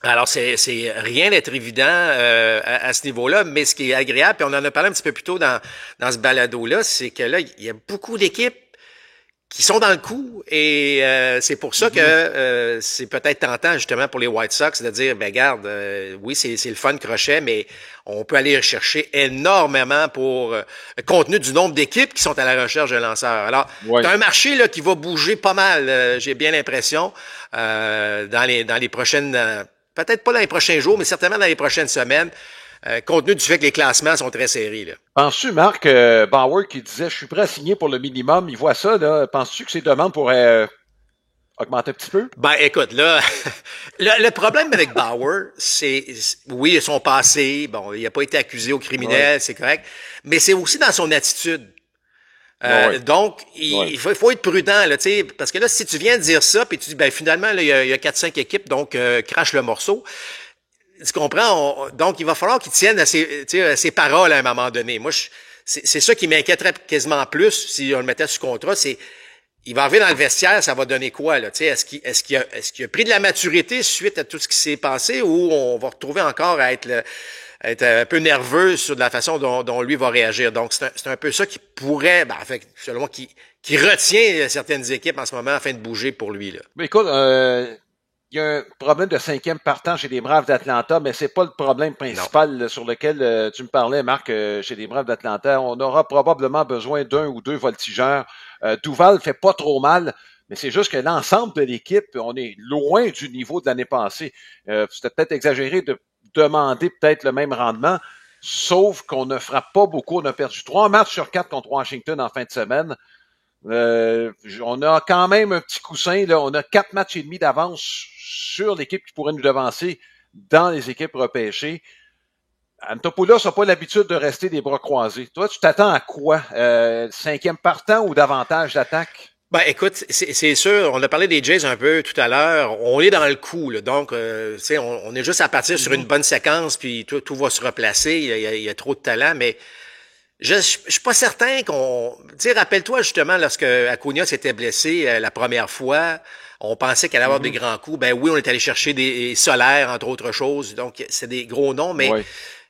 Alors, c'est rien d'être évident à ce niveau-là, mais ce qui est agréable, puis on en a parlé un petit peu plus tôt dans ce balado-là, c'est que là, il y a beaucoup d'équipes qui sont dans le coup, et c'est pour ça que c'est peut-être tentant, justement, pour les White Sox de dire, ben garde, oui, c'est le fun Crochet, mais on peut aller chercher énormément pour compte tenu du nombre d'équipes qui sont à la recherche de lanceurs. Alors, c'est un marché là qui va bouger pas mal, j'ai bien l'impression, dans les prochaines... peut-être pas dans les prochains jours, mais certainement dans les prochaines semaines, compte tenu du fait que les classements sont très serrés. Là. Penses-tu, Marc, Bauer qui disait « Je suis prêt à signer pour le minimum », il voit ça, là. Penses-tu que ses demandes pourraient augmenter un petit peu? Ben, écoute, là, le problème avec Bauer, c'est, oui, son passé, bon, il n'a pas été accusé au criminel, c'est correct, mais c'est aussi dans son attitude. Donc, il faut être prudent, là, tu sais, parce que là, si tu viens de dire ça, puis tu dis, ben, finalement, là, il y a 4-5 équipes, donc, crache le morceau. Tu comprends? Donc, il va falloir qu'il tienne à ses paroles à un moment donné. Moi, c'est ça qui m'inquiéterait quasiment plus si on le mettait sous contrat, c'est, il va arriver dans le vestiaire, ça va donner quoi, là? Tu sais, est-ce qu'il a pris de la maturité suite à tout ce qui s'est passé ou on va retrouver encore à être un peu nerveux sur la façon dont lui va réagir. Donc, c'est un peu ça qui pourrait, ben, en fait, selon moi, qui retient certaines équipes en ce moment afin de bouger pour lui, là. Mais écoute, il y a un problème de 5e partant chez les Braves d'Atlanta, mais c'est pas le problème principal sur lequel tu me parlais, Marc, chez les Braves d'Atlanta. On aura probablement besoin d'un ou deux voltigeurs. Duval fait pas trop mal, mais c'est juste que l'ensemble de l'équipe, on est loin du niveau de l'année passée. C'était peut-être exagéré de demander peut-être le même rendement, sauf qu'on ne frappe pas beaucoup. On a perdu 3 matchs sur 4 contre Washington en fin de semaine. On a quand même un petit coussin, là. On a 4 matchs et demi d'avance sur l'équipe qui pourrait nous devancer dans les équipes repêchées. Antopoulos n'a pas l'habitude de rester des bras croisés. Toi, tu t'attends à quoi? 5e partant ou davantage d'attaque? Ben, écoute, c'est sûr, on a parlé des Jays un peu tout à l'heure. On est dans le coup, là. Donc, tu sais, on est juste à partir sur une bonne séquence, puis tout va se replacer. Il y a trop de talent, mais je suis pas certain qu'on... Tu sais, rappelle-toi justement, lorsque Acuna s'était blessé la première fois, on pensait qu'elle allait avoir des grands coups. Ben oui, on est allé chercher des Solaires, entre autres choses. Donc, c'est des gros noms, mais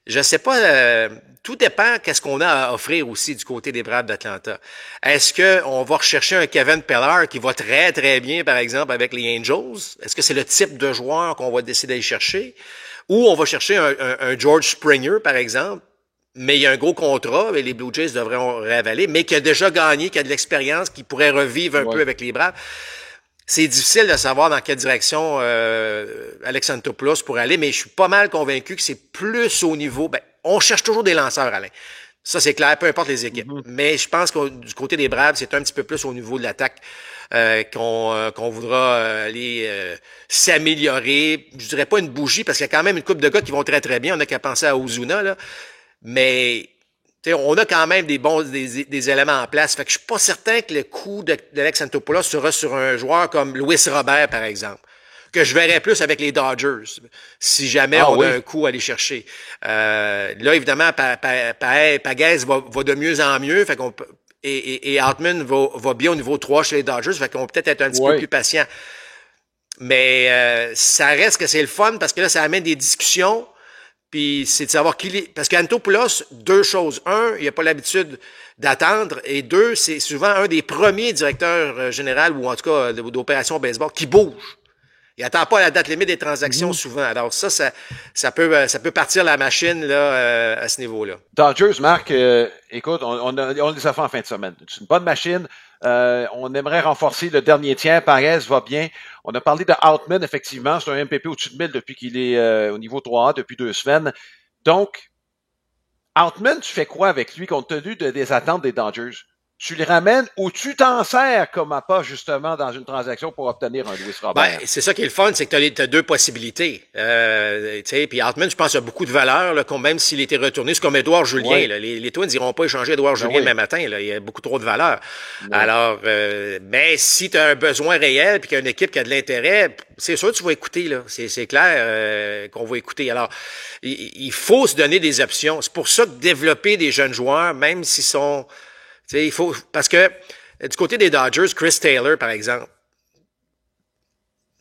je sais pas... tout dépend qu'est-ce qu'on a à offrir aussi du côté des Braves d'Atlanta. Est-ce que on va rechercher un Kevin Pillar qui va très, très bien, par exemple, avec les Angels? Est-ce que c'est le type de joueur qu'on va décider d'aller chercher? Ou on va chercher un George Springer, par exemple, mais il y a un gros contrat, et les Blue Jays devraient réavaler, mais qui a déjà gagné, qui a de l'expérience, qui pourrait revivre un peu avec les Braves. C'est difficile de savoir dans quelle direction Alex Antopoulos pourrait aller, mais je suis pas mal convaincu que c'est plus au niveau... Ben, on cherche toujours des lanceurs, Alain. Ça, c'est clair, peu importe les équipes. Mais je pense que du côté des Braves, c'est un petit peu plus au niveau de l'attaque qu'on voudra aller s'améliorer. Je dirais pas une bougie, parce qu'il y a quand même une couple de gars qui vont très, très bien. On n'a qu'à penser à Ozuna, là. Mais on a quand même des éléments en place. Fait que je suis pas certain que le coup d'Alex Antopoulos sera sur un joueur comme Luis Robert, par exemple, que je verrais plus avec les Dodgers, si jamais on a un coup à aller chercher. Là, évidemment, Paguez va de mieux en mieux, fait qu'on et Hartman va bien au niveau 3 chez les Dodgers, fait qu'on peut peut-être être un petit peu plus patient. Mais ça reste que c'est le fun, parce que là, ça amène des discussions. Puis c'est de savoir parce qu'Antopoulos, 2 choses. 1, il n'a pas l'habitude d'attendre. Et 2, c'est souvent un des premiers directeurs généraux, ou en tout cas d'opérations baseball, qui bouge. Il n'attend pas la date limite des transactions souvent. Alors ça peut partir la machine là à ce niveau-là. Dodgers, Marc, écoute, on les a fait en fin de semaine. C'est une bonne machine. On aimerait renforcer le dernier tiers. Perez va bien. On a parlé de Outman, effectivement. C'est un MPP au-dessus de 1000 depuis qu'il est au niveau 3A depuis 2 semaines. Donc, Outman, tu fais quoi avec lui compte tenu des attentes des Dodgers? Tu le ramènes ou tu t'en sers comme appât, justement, dans une transaction pour obtenir un Luis Robert? Ben, c'est ça qui est le fun, c'est que tu as deux possibilités. Puis Hartman, je pense, a beaucoup de valeur, là, même s'il était retourné. C'est comme Édouard Julien. Ouais. Là. Les Twins n'iront pas échanger Édouard Julien demain matin. Là. Il y a beaucoup trop de valeur. Ouais. Alors, mais si tu as un besoin réel puis qu'il y a une équipe qui a de l'intérêt, c'est sûr que tu vas écouter. Là. C'est clair qu'on va écouter. Alors, il faut se donner des options. C'est pour ça que développer des jeunes joueurs, même s'ils sont... il faut, parce que du côté des Dodgers, Chris Taylor, par exemple,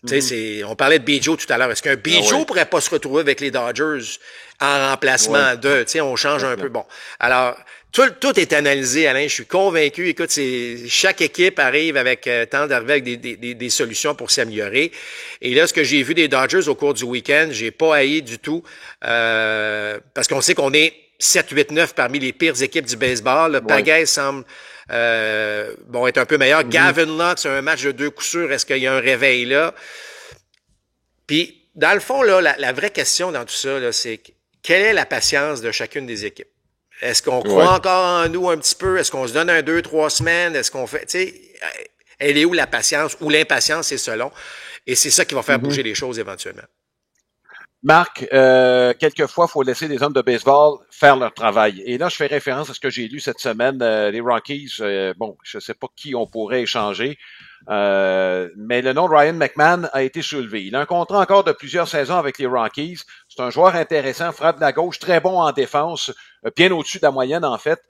on parlait de Biggio tout à l'heure. Est-ce qu'un Biggio pourrait pas se retrouver avec les Dodgers en remplacement de, on change un peu. Bon. Alors, tout est analysé, Alain. Je suis convaincu. Écoute, chaque équipe arrive avec, tente d'arriver avec des solutions pour s'améliorer. Et là, ce que j'ai vu des Dodgers au cours du week-end, j'ai pas haï du tout, parce qu'on sait qu'on est 7, 8, 9 parmi les pires équipes du baseball. Pagay semble être un peu meilleur. Gavin Lux, c'est un match de 2 coups sûrs. Est-ce qu'il y a un réveil là? Puis, dans le fond, là, la vraie question dans tout ça, là, c'est quelle est la patience de chacune des équipes? Est-ce qu'on croit encore en nous un petit peu? Est-ce qu'on se donne 1, 2, 3 semaines? Est-ce qu'on fait... elle est où la patience? Ou l'impatience, c'est selon. Et c'est ça qui va faire bouger les choses éventuellement. Marc, quelquefois, il faut laisser les hommes de baseball faire leur travail. Et là, je fais référence à ce que j'ai lu cette semaine. Les Rockies, je ne sais pas qui on pourrait échanger, mais le nom de Ryan McMahon a été soulevé. Il a un contrat encore de plusieurs saisons avec les Rockies. C'est un joueur intéressant, frappe de la gauche, très bon en défense, bien au-dessus de la moyenne, en fait.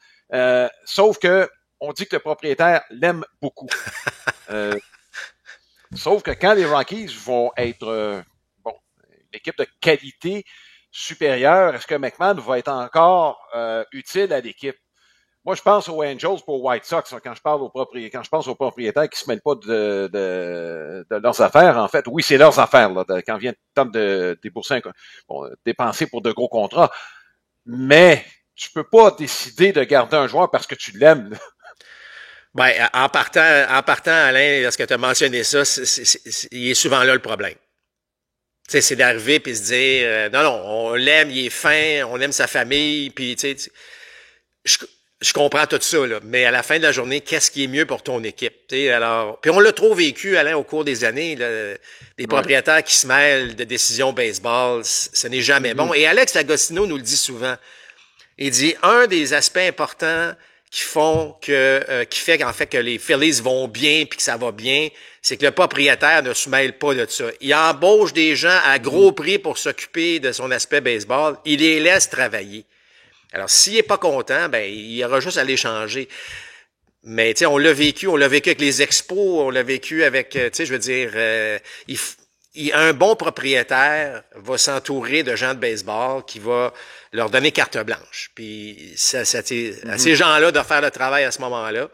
Sauf que on dit que le propriétaire l'aime beaucoup. Sauf que quand les Rockies vont être... l'équipe de qualité supérieure, est-ce que McMahon va être encore utile à l'équipe? Moi, je pense aux Angels pour White Sox quand je pense aux propriétaires qui se mêlent pas de leurs affaires. En fait, oui, c'est leurs affaires là, quand vient le temps de débourser dépenser pour de gros contrats. Mais tu peux pas décider de garder un joueur parce que tu l'aimes. Ben, en partant, Alain, lorsque tu as mentionné ça, il est souvent là le problème. C'est d'arriver puis se dire non, on l'aime, il est fin, on aime sa famille, puis je comprends tout ça, là, mais à la fin de la journée, qu'est-ce qui est mieux pour ton équipe? Alors, puis on l'a trop vécu, Alain, au cours des années, là, des propriétaires qui se mêlent de décisions baseball, ce n'est jamais bon. Et Alex Agostino nous le dit souvent. Il dit un des aspects importants qui fait qu'en fait que les Phillies vont bien puis que ça va bien, c'est que le propriétaire ne se mêle pas de ça. Il embauche des gens à gros prix pour s'occuper de son aspect baseball. Il les laisse travailler. Alors, s'il est pas content, ben, il aura juste à les changer. Mais, tu sais, on l'a vécu avec les expos, on l'a vécu avec, tu sais, je veux dire, un bon propriétaire va s'entourer de gens de baseball qui va leur donner carte blanche. Puis, à ces gens-là de faire le travail à ce moment-là.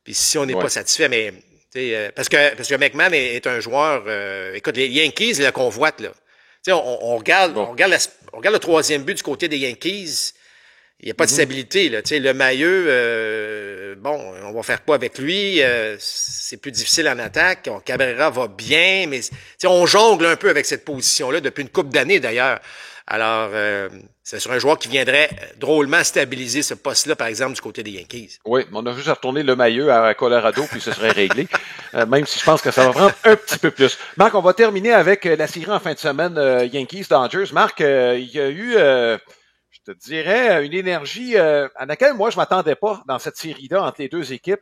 Puis, si on n'est pas satisfait, mais, parce que McMahon est un joueur, écoute, les Yankees le convoitent, là. Tu sais, on regarde le troisième but du côté des Yankees. Il n'y a pas de stabilité, là. Tu sais, le Mailleux, on va faire quoi avec lui? C'est plus difficile en attaque. Cabrera va bien, mais tu sais, on jongle un peu avec cette position-là depuis une couple d'années, d'ailleurs. Alors, c'est sur un joueur qui viendrait drôlement stabiliser ce poste-là, par exemple, du côté des Yankees. Oui, on a juste à retourner le Mailleux à Colorado, puis ce serait réglé. Même si je pense que ça va prendre un petit peu plus. Marc, on va terminer avec la série en fin de semaine Yankees-Dodgers. Marc, il y a eu... je te dirais, une énergie à laquelle moi, je m'attendais pas dans cette série-là entre les deux équipes.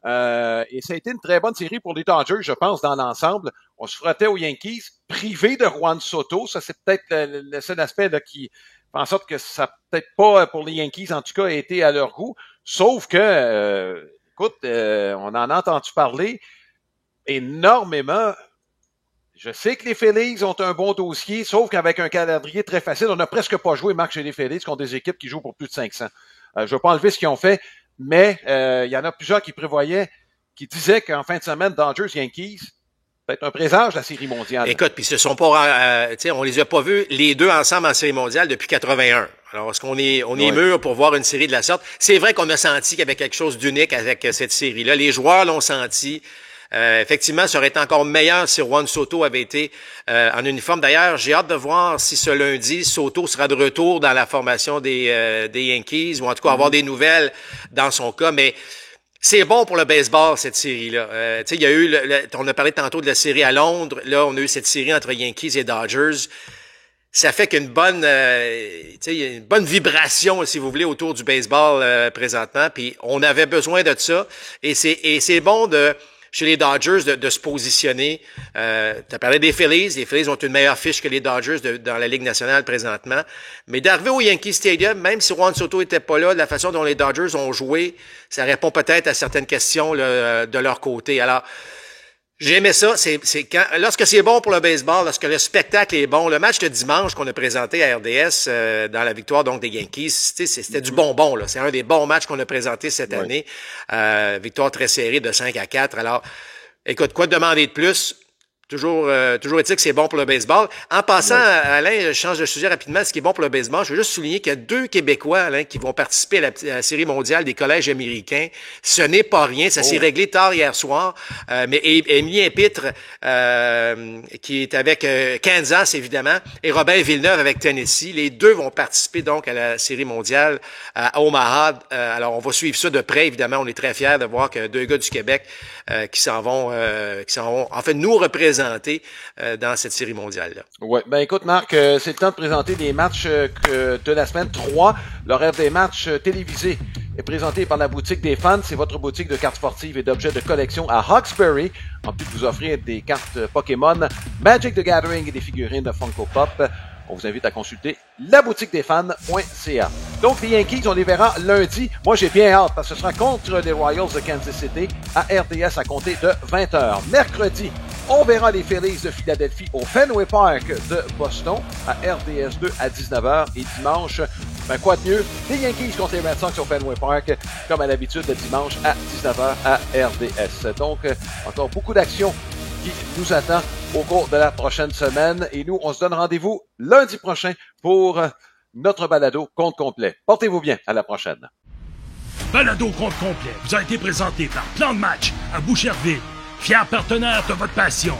Et ça a été une très bonne série pour les Dodgers, je pense, dans l'ensemble. On se frottait aux Yankees, privés de Juan Soto. Ça, c'est peut-être le seul aspect là, qui fait en sorte que ça peut-être pas, pour les Yankees, en tout cas, a été à leur goût. Sauf que, écoute, on en a entendu parler énormément. Je sais que les Phillies ont un bon dossier, sauf qu'avec un calendrier très facile, on n'a presque pas joué, Marc, chez les Phillies, contre des équipes qui jouent pour plus de 500. Je ne veux pas enlever ce qu'ils ont fait, mais il y en a plusieurs qui disaient qu'en fin de semaine, Dodgers-Yankees, Peut-être un présage de la Série mondiale. Écoute, puis ce sont pas, on les a pas vus les deux ensemble en Série mondiale depuis 81. Alors, est-ce qu'on est mûr pour voir une série de la sorte? C'est vrai qu'on a senti qu'il y avait quelque chose d'unique avec cette série-là. Les joueurs l'ont senti. Effectivement, ça aurait été encore meilleur si Juan Soto avait été en uniforme. D'ailleurs, j'ai hâte de voir si ce lundi, Soto sera de retour dans la formation des Yankees, ou en tout cas avoir des nouvelles dans son cas. Mais c'est bon pour le baseball, cette série-là. Il y a eu, on a parlé tantôt de la série à Londres. Là, on a eu cette série entre Yankees et Dodgers. Ça fait qu'une bonne, une bonne vibration, si vous voulez, autour du baseball présentement. Puis on avait besoin de ça. Et c'est bon chez les Dodgers de se positionner. Tu as parlé des Phillies. Les Phillies ont une meilleure fiche que les Dodgers dans la Ligue nationale présentement. Mais d'arriver au Yankee Stadium, même si Juan Soto était pas là, la façon dont les Dodgers ont joué, ça répond peut-être à certaines questions là, de leur côté. Alors, j'aimais ça. Lorsque c'est bon pour le baseball, lorsque le spectacle est bon, le match de dimanche qu'on a présenté à RDS dans la victoire donc des Yankees, c'était du bonbon là. C'est un des bons matchs qu'on a présenté cette année. Victoire très serrée de 5-4. Alors, écoute, quoi demander de plus? Toujours est-il que c'est bon pour le baseball. En passant, Alain, je change de sujet rapidement. Ce qui est bon pour le baseball, je veux juste souligner qu'il y a 2 Québécois, Alain, qui vont participer à la Série mondiale des collèges américains. Ce n'est pas rien. Ça s'est réglé tard hier soir. Mais Émilie Pitre, qui est avec Kansas, évidemment, et Robin Villeneuve avec Tennessee. Les 2 vont participer donc à la Série mondiale à Omaha. Alors, on va suivre ça de près, évidemment. On est très fiers de voir que 2 gars du Québec qui s'en vont, en fait, nous représenter dans cette série mondiale-là. Ouais, ben écoute Marc, c'est le temps de présenter les matchs de la semaine 3. L'horaire des matchs télévisés est présenté par la boutique des fans. C'est votre boutique de cartes sportives et d'objets de collection à Hawkesbury. En plus de vous offrir des cartes Pokémon, Magic the Gathering et des figurines de Funko Pop. On vous invite à consulter laboutiquedesfans.ca. Donc, les Yankees, on les verra lundi. Moi, j'ai bien hâte parce que ce sera contre les Royals de Kansas City à RDS à compter de 20h. Mercredi, on verra les Phillies de Philadelphie au Fenway Park de Boston à RDS 2 à 19h. Et dimanche, ben quoi de mieux? Les Yankees contre les Red Sox au Fenway Park, comme à l'habitude, le dimanche à 19h à RDS. Donc, encore beaucoup d'actions qui nous attend au cours de la prochaine semaine. Et nous, on se donne rendez-vous lundi prochain pour notre balado compte complet. Portez-vous bien. À la prochaine. Balado compte complet vous a été présenté par Plan de match à Boucherville, fier partenaire de votre passion.